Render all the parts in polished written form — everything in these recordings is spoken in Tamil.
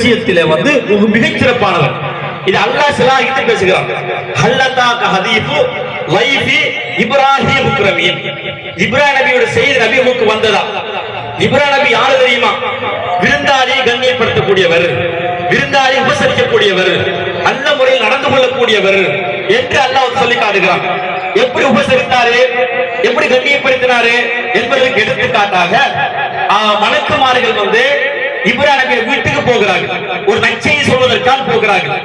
விஷயத்திலே மிகச்சிறப்பானவர். இது அல்லாஹ் ஸலாஹித்து பேசுகிறார். ஹல்லதாக ஹதீஃபு லைஃபி இப்ராஹிம் முக்ரமீன். இப்ராஹிம் நபியோட செய்தி நபிக்கு வந்ததா? இப்ராஹிம் நபி யாரு தெரியுமா? விருந்தாளி கண்ணியப்படுத்தக்கூடியவர், விருந்தாளி உபசரிக்கக்கூடியவர், நல்ல முறையில் நடந்து கொள்ளக்கூடியவர் என்று அல்லாஹ் சொல்லி காட்டுகிறான். எப்படி உபசரித்தாரு, எப்படி கண்ணியப்படுத்தினாரு என்பதற்கு எடுத்துக்காட்டாக மலக்குமார்கள் இப்ராஹிம் நபி வீட்டுக்கு போகிறார்கள். ஒரு நற்செய்தி சொல்வதற்காக போகிறார்கள்.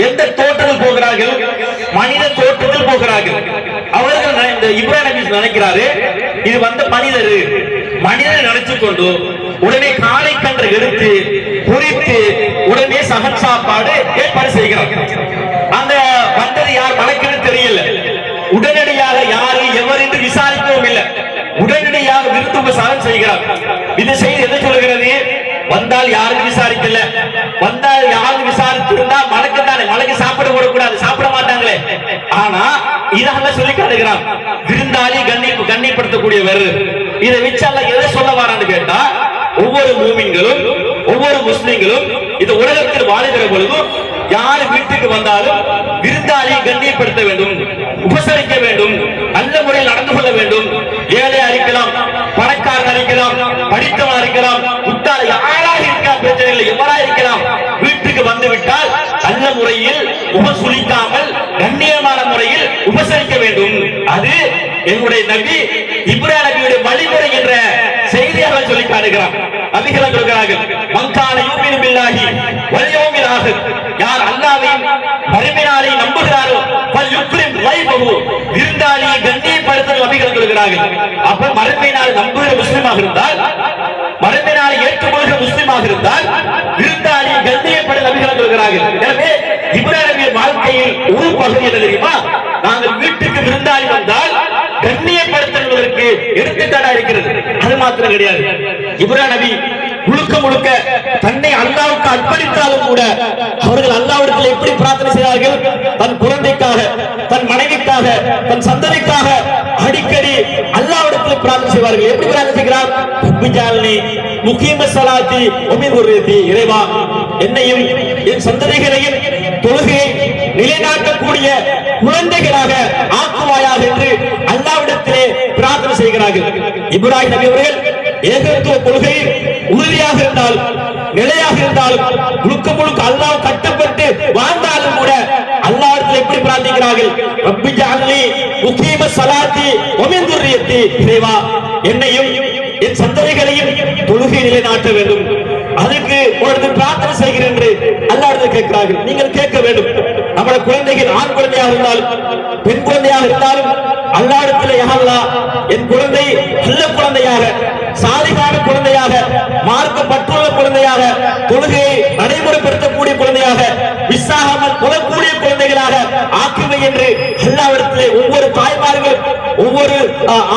எந்த தோட்டத்தில் போகிறார்கள்? மனித தோட்டத்தில் போகிறார்கள். அவர்கள் இந்த இப்ராஹிம் நபி நினைக்கிறாரு, இது மனிதரை நினைச்சு கொண்டு உடனே காளை கன்று எடுத்து பொரித்து உடனே சகன் சாப்பாடு ஏற்பாடு செய்கிறார். அந்த வந்தது யார் மலக்குன்னு தெரியல. உடனடியாக யாரு எவர் என்று விசாரிக்கவும் இல்லை. உடனடியாக விருந்து உபசாரம் செய்கிறார். இது செய்தி என்ன சொல்கிறது? வந்தால் யாரும் விசாரிக்கல, வந்தால் யாரும் விசாரித்திருந்தா மலக்கு தானே, மலக்கு சாப்பிட போடக்கூடாது, சாப்பிட மாட்டாங்களே. ஆனா இதெல்லாம் சொல்லி காட்டுகிறான். விருந்தாளி கண்ணியப்படுத்தக்கூடியவர். இதை வச்சு அல்ல எதை சொல்ல வரான்னு கேட்டா, ஒவ்வொரு மூமின்களும் ஒவ்வொரு முஸ்லிம்களும் இந்த உலகத்தில் வாழுகிற பொழுதும் யாரு வீட்டுக்கு வந்தாலும் விருந்தாளியை கண்ணியப்படுத்த வேண்டும், உபசரிக்க வேண்டும், நல்ல முறையில் நடந்து கொள்ள வேண்டும். ஏழையா இருக்கலாம், பணக்காரன் இருக்கலாம், படித்தவன் இருக்கலாம், முட்டாள யாராக இருக்கலாம், பிரச்சனை இல்லை, எவரா இருக்கலாம். வீட்டுக்கு வந்து விட்டால் நல்ல முறையில் உபசுலிக்காமல் கண்ணியமான முறையில் உபசரிக்க வேண்டும். அது என்னுடைய நபி இப்ராஹிம் நபியுடைய வழிமுறை என்ற செய்தியாக சொல்லி காட்டுகிறார். நபிகள் சொல்கிறார்கள், மக்கான யூமினு பில்லாஹி வல் யௌமில் ஆகிர். யார் அல்லாஹ்வையும் மறுமை நாளை நம்புகிறாரோ ஃபல் யுக்ரிம் லைஃபஹு, விருந்தாளியை கண்ணியப்படுத்த நபிகள் சொல்கிறார்கள். அப்ப மறுமை நாள் நம்புகிற முஸ்லிமாக இருந்தால், மறுமை நாளை ஏற்றுக்கொள்கிற முஸ்லிமாக இருந்தால் விருந்தாளியை கண்ணியப்படுத்த நபிகள் சொல்கிறார்கள். எனவே இப்ராஹிம் நபியின் வாழ்க்கையில் ஒரு பகுதி என்ன தெரியுமா? நாங்கள் வீட்டுக்கு விருந்தாளி வந்தால் கண்ணியப்படுத்துவதற்கு எடுத்துக்காட்டா இருக்கிறது. அது மாத்திரம் கிடையாது. இப்ராஹிம் நபி முழுக்க தன்னை அல்லாஹ்வுக்கு அர்ப்பணித்தாலும் கூட அவர்கள் அல்லாஹ்விடத்தில் எப்படி பிரார்த்தனை செய்தார்கள்? தன் குழந்தைக்காக, தன் மனைவிக்காக, தன் சந்ததிக்காக அடிக்கடி அல்லாஹ்விடத்தில் பிரார்த்தனை செய்வார்கள். எப்படி பிரார்த்தனை செய்கிறார்? ரப்பிஜால்னி முகீம ஸலாத்தி வ மின் ذُرِّيَّتِي. இறைவா, என்னையும் என் சந்ததிகளையும் தொழுகையை நிலைநாட்டக்கூடிய குழந்தைகளாக ஆக்குவாயாக என்று அல்லாஹ்விடத்திலே பிரார்த்தனை செய்கிறார்கள். இப்ராஹிம் நபி அவர்கள் ஏகத்துவ கொள்கை உறுதியாக இருந்தால், நிலையாக இருந்தாலும், முழுக்க அல்லாஹ் கட்டுப்பட்டு வாழ்ந்தாலும் கூட அல்லாஹ்விடத்தில் எப்படி பிரார்த்திக்கிறார்கள்? ரப்பி ஜஅல்னி முகீம ஸலாத்தி வ மின் ذُرِّيَّتِي. இறைவா, என்னையும் என் சந்ததிகளையும் தொழுகை நிலைநாட்ட வேண்டும், அதுக்கு ஒரு பிரார்த்தனை செய்கிறேன் என்று அல்லாஹ்விடத்தில் கேட்கிறார்கள். நீங்கள் கேட்க வேண்டும். நம்முடைய குழந்தைகள் ஆண் குழந்தையாக இருந்தாலும் பெண் குழந்தையாக இருந்தாலும் அல்லாஹ்விடத்தில், யா அல்லாஹ், என் குழந்தை நல்ல குழந்தையாக, சாலிகான குழந்தையாக, மார்க்கப்பட்டுள்ள குழந்தையாக, தொழுகையை நடைமுறைப்படுத்தக்கூடிய குழந்தையாக, விசாகாமல் கொள்ளக்கூடிய குழந்தைகளாக ஆக்குவை என்று அல்லாஹ்விடத்திலே ஒவ்வொரு தாய்மார்கள் ஒவ்வொரு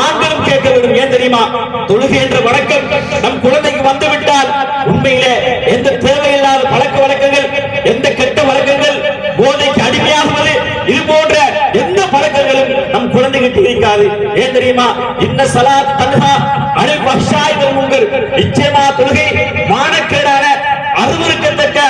ஆண்களும் கேட்க வேண்டும். ஏன் தெரியுமா? தொழுகை என்ற வணக்கம் நம் குழந்தைக்கு வந்துவிட்டால் உண்மையிலே எந்த தேவையில்லாத பழக்க வழக்கங்கள், எந்த கெட்ட வழக்கங்கள், போதைக்கு அடிமையாகுவது, இது போன்ற எந்த பழக்கங்களும் நம் குழந்தைகிட்ட இருக்காது. ஏன் தெரியுமா? இன்ன ஸலாத் தன்ஹா அனில் ஃபஹ்ஷாஇ வல் முன்கர். நிச்சயமா தொழுகை மானக்கேடான, அருவருக்கத்தக்க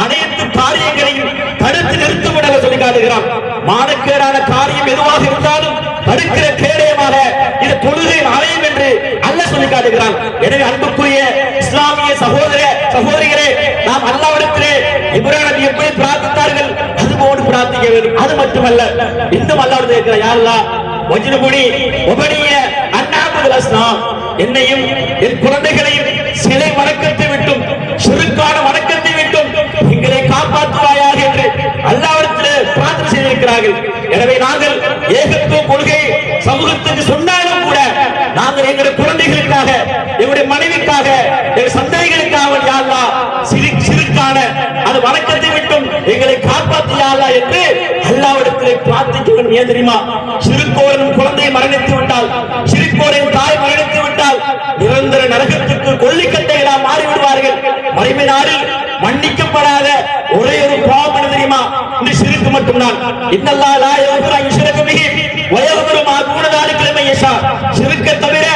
அனைத்து காரியங்களையும் தடுத்து நிறுத்தும் என சொல்லி காட்டுகிறான். மானக்கேடான காரியம் எதுவாக இருந்தாலும் தடுக்கிற கேடயமாக இது தொழுகையின் ஆலயம் என்று அல்லாஹ் சொல்லி காட்டுகிறான். எனவே அன்புக்குரிய இஸ்லாமிய சகோதரிகளே, நாம் அல்லாஹ்விடத்திலே இப்ராஹிம் நபி எப்படி பிரார்த்தித்தார்கள் அதுபோன்று பிரார்த்திக்க வேண்டும். அது மட்டுமல்ல, இன்னும் அல்லாஹ்விடத்தில் இருக்கிற யா அல்லாஹ் வஜ்னுபுனி வபனிய அன்னாபுல் அஸ்னாம், என்னையும் என் குழந்தைகளையும் சிலை வணக்கத்தை விட்டும், ஷிர்கான வணக்கத்தை விட்டும் எங்களை காப்பாற்றுவாயாக என்று அல்லாஹ்விடத்திலே பிரார்த்தனை செய்திருக்கிறார்கள். எனவே நாங்கள் ஏகத்துவ கொள்கை சமூகத்துக்கு சொன்னாலும் கூட நாங்கள் எங்களுடைய குழந்தைகளுக்காக, எங்களுடைய மனைவிக்காக, எங்கள் சந்ததிகளுக்காக யா அல்லாஹ் சிறுக்கான அது வணக்கத்தை விட்டும் எங்களை காப்பாற்று யா அல்லாஹ் என்று அல்லாஹ்விடத்திலே பிரார்த்திக்க வேண்டும். ஏன் தெரியுமா? சிறுக்கோரின் குழந்தை மரணித்து விட்டால், சிறுக்கோரின் தாய் மரணித்து விட்டால் நிரந்தர நரகத்துக்கு கொல்லிக்கட்டைகளாக மாறிவிடுவார்கள். மறுமை நாளில் மன்னிக்கப்படாத ஒரே ஒரு பாவம் என்ன தெரியுமா? இந்த சிறுக்கு மட்டும்தான். இன்னல்லாஹ் லா யக்ஃபிரு அன் யுஷ்ரக பிஹி வ யக்ஃபிரு மா தூன ذلك லிமன் யஷா. சிறுக்கை தவிர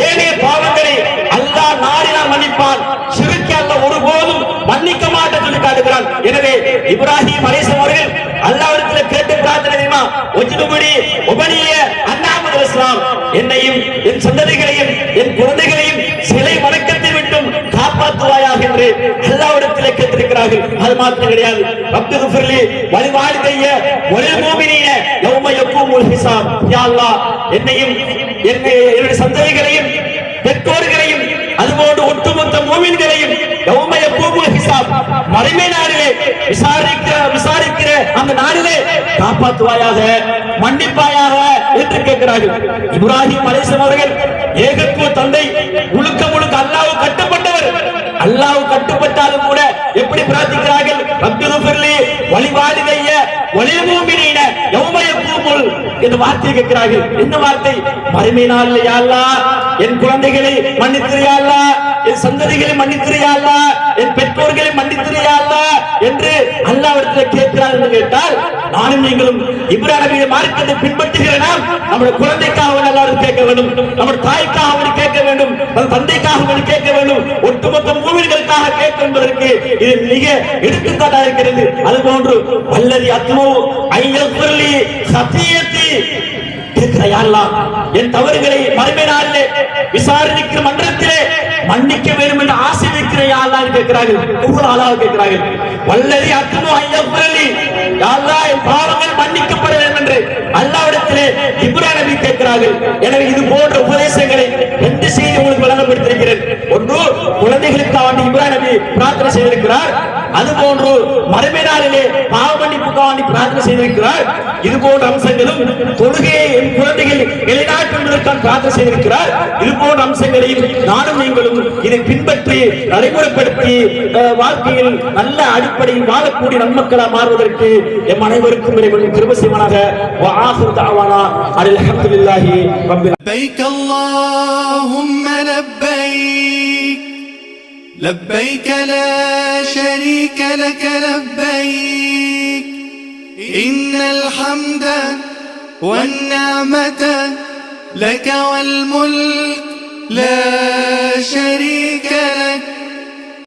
ஏனைய பாவங்களை அல்லாஹ் நாடினால் மன்னிப்பான். சிறுக்கை அல்லாஹ் ஒருபோதும் மன்னிக்க மாட்டான். சொல்லி காட்டுகிறான். எனவே இப்ராஹிம் அலைஹிஸ்ஸலாம் அவர்கள் அல்லாஹ்விடத்தில் கேட்ட பிரார்த்தனை தெரியுமா? ஒஜ்னுபுனி உபனிய அன்னாமது இஸ்லாம், என்னையும் என் சந்ததிகளையும் என் குழந்தைகளையும் சிலை வணக்கத்தை விட்டும் காப்பாற்றுவாயாக என்று அல்லாஹ்விடத்தில் கேட்டிருக்கிறார்கள். அது மாத்திரம் கிடையாது, ரப்பி குஃபிர்லி வலிவாலிதைய வலில் மூமினீன யௌம யகூமுல் ஹிசாப். யா அல்லாஹ், என்னையும் என்னுடைய சந்ததிகளையும் பெற்றோர்களையும் அதுபோன்று ஒட்டுமொத்த மூமின்களையும் யௌம யகூமுல் ஹிசாப், மறுமை நாளிலே விசாரிக்கிற அந்த நாளிலே காப்பாற்றுவாயாக, மன்னிப்பாயாக என்று கேட்கிறார்கள். இப்ராஹிம் அலைஹிஸ்ஸலாம் அவர்கள் ஏகத்துவ தந்தை, முழுக்க முழுக்க அல்லாஹ்வுக்கு கட்டுப்பட்டவர். அல்லாஹ்வுக்கு கட்டுப்பட்டாலும் கூட எப்படி பிரார்த்திக்கிறார்கள்? ரப்பி குஃபிர்லி வலிவாலிதைய வலில் மூமினீன யௌம யகூமுல் என்ற வார்த்தை கேட்கிறார்கள். என்ன வார்த்தை? மறுமை நாளிலே யா அல்லாஹ், என் குழந்தைகளை மன்னித்திரு யா அல்லாஹ், என் சந்ததிகளை மன்னித்திரு யா அல்லாஹ், என் பெற்றோர்களை மன்னித்திரு யா அல்லாஹ் என்று அல்லாஹ்விடத்தில் கேட்கிறார்கள் என்று கேட்டால், நானும் நீங்களும் இப்ராஹிம் நபியை மார்க்கத்தை பின்பற்றுகிற நாம் நம்முடைய குழந்தைக்காக எல்லாரும் கேட்க வேண்டும், நம்முடைய தாய்க்காக அவன் கேட்க வேண்டும், நம் தந்தைக்காக அவன் கேட்க வேண்டும், ஒட்டுமொத்த மூமின்களுக்காக கேட்க என்பதற்கு இது மிக எடுத்துக்காட்டாக இருக்கிறது. அதுபோன்று வல்லதி அத்மோ ஐயஃபிர்லி ஹதியத்தி, என் தவறுகளை மறுமை நாளிலே விசாரணைக்கிற மன்றத்திலே மன்னிக்க வேண்டும் என்று ஆசை வைக்கிறேன் யா அல்லாஹ் கேட்கிறார்கள். ஒவ்வொரு ஆளாக கேட்கிறார்கள். வல்லதி அத்மோ ஐயஃபிர்லி, யா அல்லாஹ், என் பாவங்கள் மன்னிக்கப்பட வேண்டும் என்று அல்லாஹ்விடத்திலே இப்ராஹிம் நபி கேட்கிறார்கள். எனவே இது போன்ற உபதேசங்களை ரெண்டு செய்தி உங்களுக்கு வழங்கப்படுத்திருக்கிறேன். ஒன்று, குழந்தைகளுக்காக இப்ராஹிம் நபி பிரார்த்தனை செய்திருக்கிறார். அதுபோன்று மறுமை நாளிலே பாவ மன்னிப்புக்காக பிரார்த்தனை செய்திருக்கிறார். இது போன்ற அம்சங்களும் தொழுகையை என் குழந்தைகள் நிலைநாட்டும் என்பதற்காக பிரார்த்தனை செய்திருக்கிறார். இது போன்ற அம்சங்களையும் நானும் நீங்களும் இதை பின்பற்றி நடைமுறைப்படுத்தி வாழ்க்கையில் நல்ல அடிப்படையில் வாழக்கூடிய நன்மக்களாக மாறுவதற்கு எம் அனைவருக்கும் இறைவன் கிருபை செய்வானாக. وآخر دعوانا أن الحمد لله رب العالمين. لبيك اللهم لبيك، لبيك لا شريك لك لبيك، إن الحمد والنعمة لك والملك لا شريك لك.